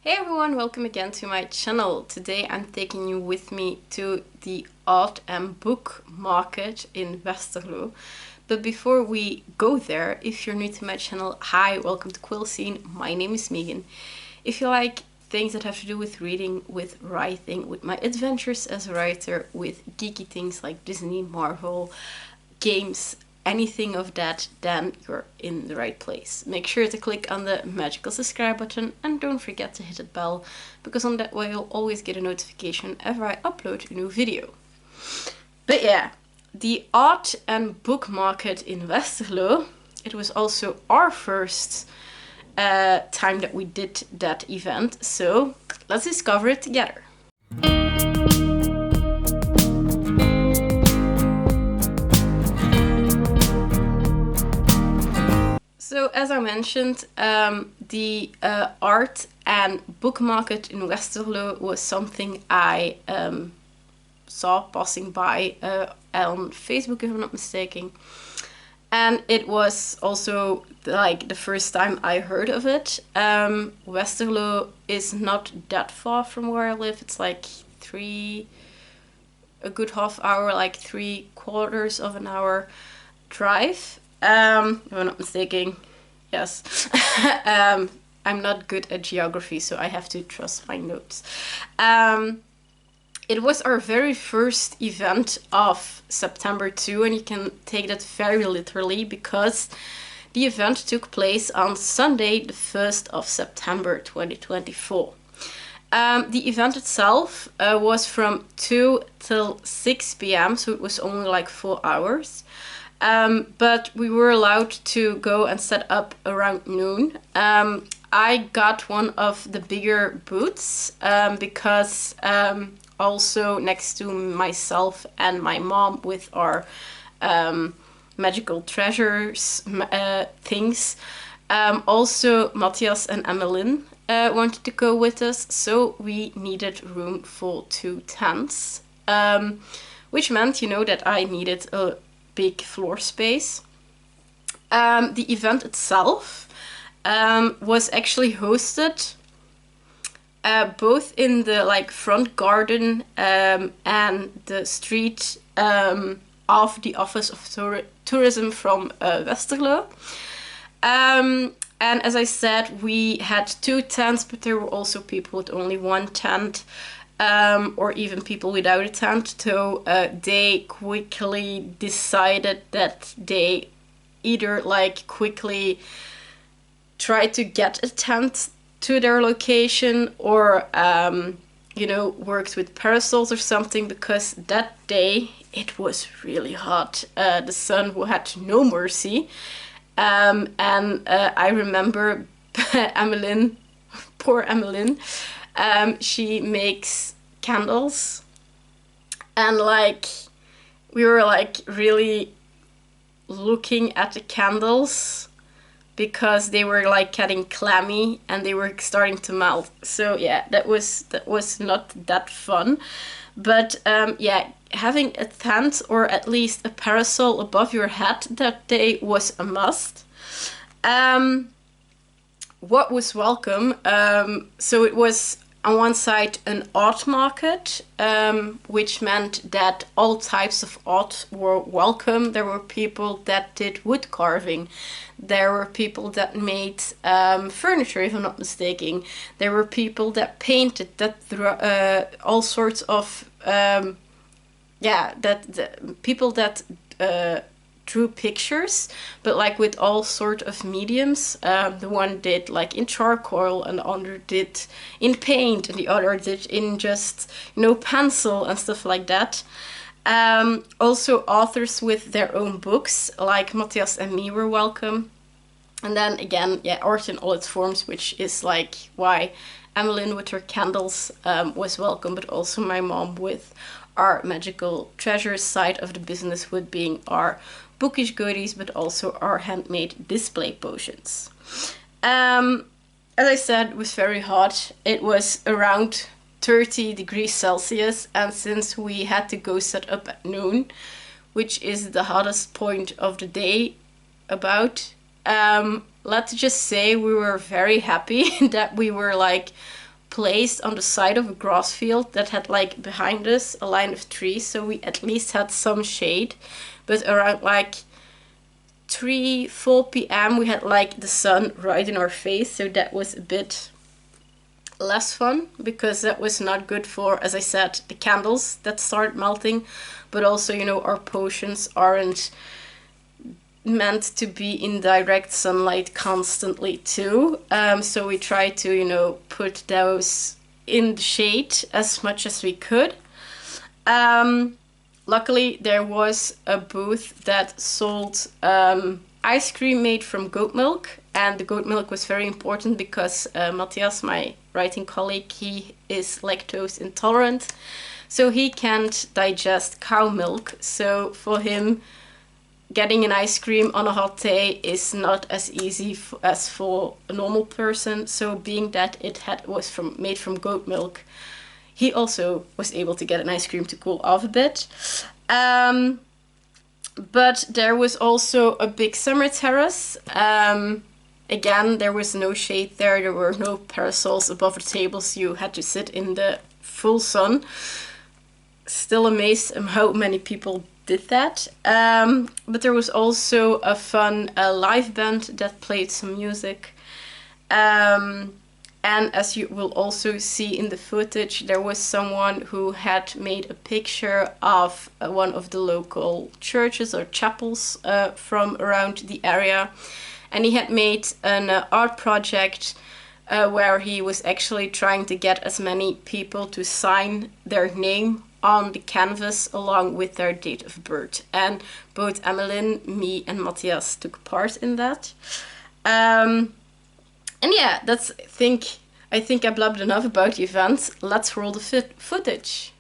Hey everyone, welcome again to my channel. Today I'm taking you with me to the art and book market in Westerlo. But before we go there, if you're new to my channel, hi, welcome to Quillscene. My name is Megan. If you like things that have to do with reading, with writing, with my adventures as a writer, with geeky things like Disney, Marvel, games, anything of that, then you're in the right place. Make sure to click on the magical subscribe button and don't forget to hit that bell, because on that way you'll always get a notification whenever I upload a new video. But yeah, the art and book market in Westerlo, it was also our first time that we did that event, so let's discover it together. So as I mentioned, the art and book market in Westerlo was something I saw passing by on Facebook, if I'm not mistaken. And it was also like the first time I heard of it. Westerlo is not that far from where I live. It's like a good half hour, like 3/4 of an hour drive. If I'm not mistaken, yes. I'm not good at geography, so I have to trust my notes. It was our very first event of September too, and you can take that very literally because the event took place on Sunday, the 1st of September 2024. The event itself was from 2 till 6 p.m, so it was only like 4 hours. But we were allowed to go and set up around noon. I got one of the bigger booths because also next to myself and my mom with our magical treasures things, also Mathias and Emmeline wanted to go with us, so we needed room for 2 tents, which meant, you know, that I needed a big floor space. The event itself was actually hosted both in the like front garden and the street of the Office of Tourism from Westerlo. And as I said, we had 2 tents, but there were also people with only 1 tent. Or even people without a tent, so they quickly decided that they either like quickly try to get a tent to their location or you know, worked with parasols or something, because that day it was really hot. The sun had no mercy, and I remember Emmeline, poor Emmeline, she makes candles, and like we were like really looking at the candles because they were like getting clammy and they were starting to melt. So yeah, that was not that fun. But yeah, having a tent or at least a parasol above your head that day was a must. What was welcome? So it was on one side an art market, which meant that all types of art were welcome. There were people that did wood carving. There were people that made furniture, if I'm not mistaken. There were people that painted, that all sorts of people that drew pictures, but like with all sort of mediums. The one did like in charcoal, and the other did in paint, and the other did in just, you know, pencil and stuff like that. Also authors with their own books, like Mathias and me, were welcome. And then again, yeah, art in all its forms, which is like why Emmeline with her candles was welcome, but also my mom with our magical treasures side of the business, with being our bookish goodies, but also our handmade display potions. As I said, it was very hot. It was around 30 degrees Celsius, and since we had to go set up at noon, which is the hottest point of the day let's just say we were very happy that we were like placed on the side of a grass field that had like behind us a line of trees, so we at least had some shade. But around like 3-4 p.m. we had like the sun right in our face, so that was a bit less fun, because that was not good for, as I said, the candles that start melting, but also, you know, our potions aren't meant to be in direct sunlight constantly too. So we tried to, you know, put those in the shade as much as we could. Luckily, there was a booth that sold ice cream made from goat milk, and the goat milk was very important because Mathias, my writing colleague, he is lactose intolerant, so he can't digest cow milk. So for him, getting an ice cream on a hot day is not as easy as for a normal person. So being that it was made from goat milk, he also was able to get an ice cream to cool off a bit. But there was also a big summer terrace. Again, there was no shade there. There were no parasols above the tables. You had to sit in the full sun. Still amazed at how many people did that. But there was also a fun live band that played some music. And as you will also see in the footage, there was someone who had made a picture of one of the local churches or chapels from around the area. And he had made an art project where he was actually trying to get as many people to sign their name on the canvas along with their date of birth. And both Emmeline, me and Mathias took part in that. And yeah, I think I blabbed enough about the event. Let's roll the footage.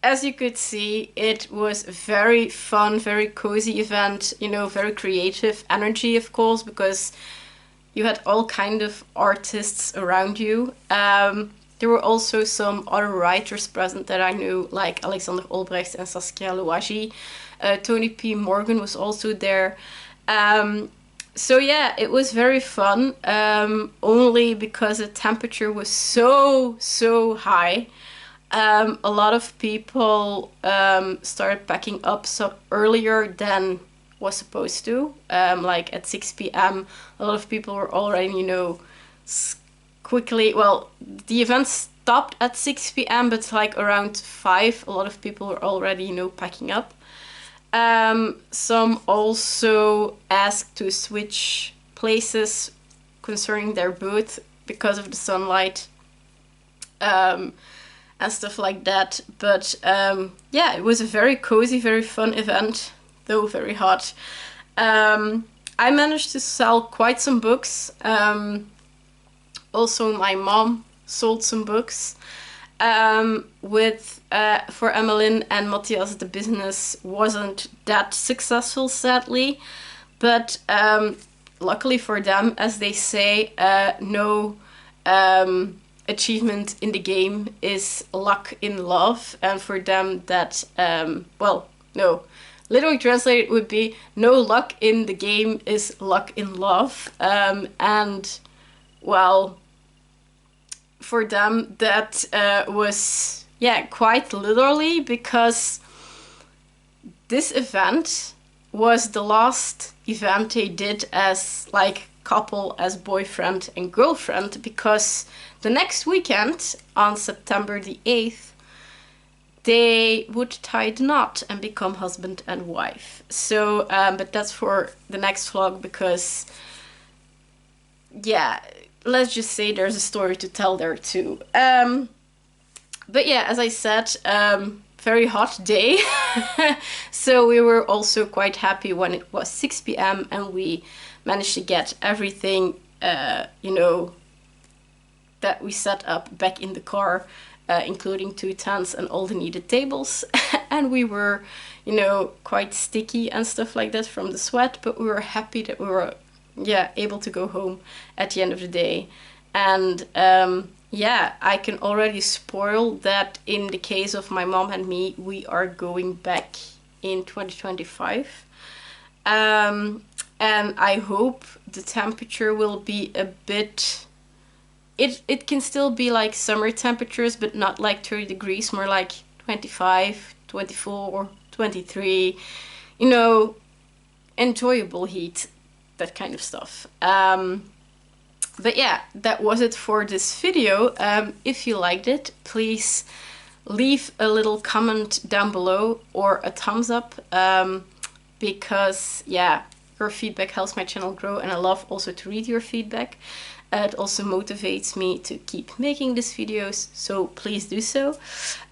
as you could see, it was a very fun, very cozy event, you know, very creative energy, of course, because you had all kind of artists around you. There were also some other writers present that I knew, like Alexander Olbrechts and Saskia Louagie. Tony P. Morgan was also there. So yeah, it was very fun, only because the temperature was so high. A lot of people started packing up so earlier than was supposed to. Like at 6 p.m. a lot of people were already, you know, quickly, well, the event stopped at 6 p.m. but like around 5 a lot of people were already, you know, packing up. Some also asked to switch places concerning their booth because of the sunlight. And stuff like that. But yeah, it was a very cozy, very fun event, though very hot. I managed to sell quite some books. Also, my mom sold some books. For Emmeline and Mathias, the business wasn't that successful, sadly. But luckily for them, as they say, no achievement in the game is luck in love, and for them that well, no, literally translated would be no luck in the game is luck in love. And well, for them that was, yeah, quite literally, because this event was the last event they did as like couple, as boyfriend and girlfriend, because the next weekend, on September the 8th, they would tie the knot and become husband and wife. So, but that's for the next vlog, because, yeah, let's just say there's a story to tell there too. But yeah, as I said, very hot day. So we were also quite happy when it was 6 p.m. and we managed to get everything, you know, that we set up back in the car, including 2 tents and all the needed tables. And we were, you know, quite sticky and stuff like that from the sweat, but we were happy that we were, yeah, able to go home at the end of the day. And yeah, I can already spoil that in the case of my mom and me, we are going back in 2025. And I hope the temperature will be a bit, it can still be like summer temperatures, but not like 30 degrees, more like 25, 24, 23, you know, enjoyable heat, that kind of stuff. But yeah, that was it for this video. If you liked it, please leave a little comment down below or a thumbs up, because yeah, your feedback helps my channel grow, and I love also to read your feedback. It also motivates me to keep making these videos, so please do so.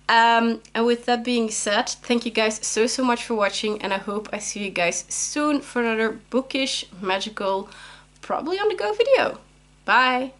And with that being said, thank you guys so much for watching, and I hope I see you guys soon for another bookish, magical, probably on the go video. Bye!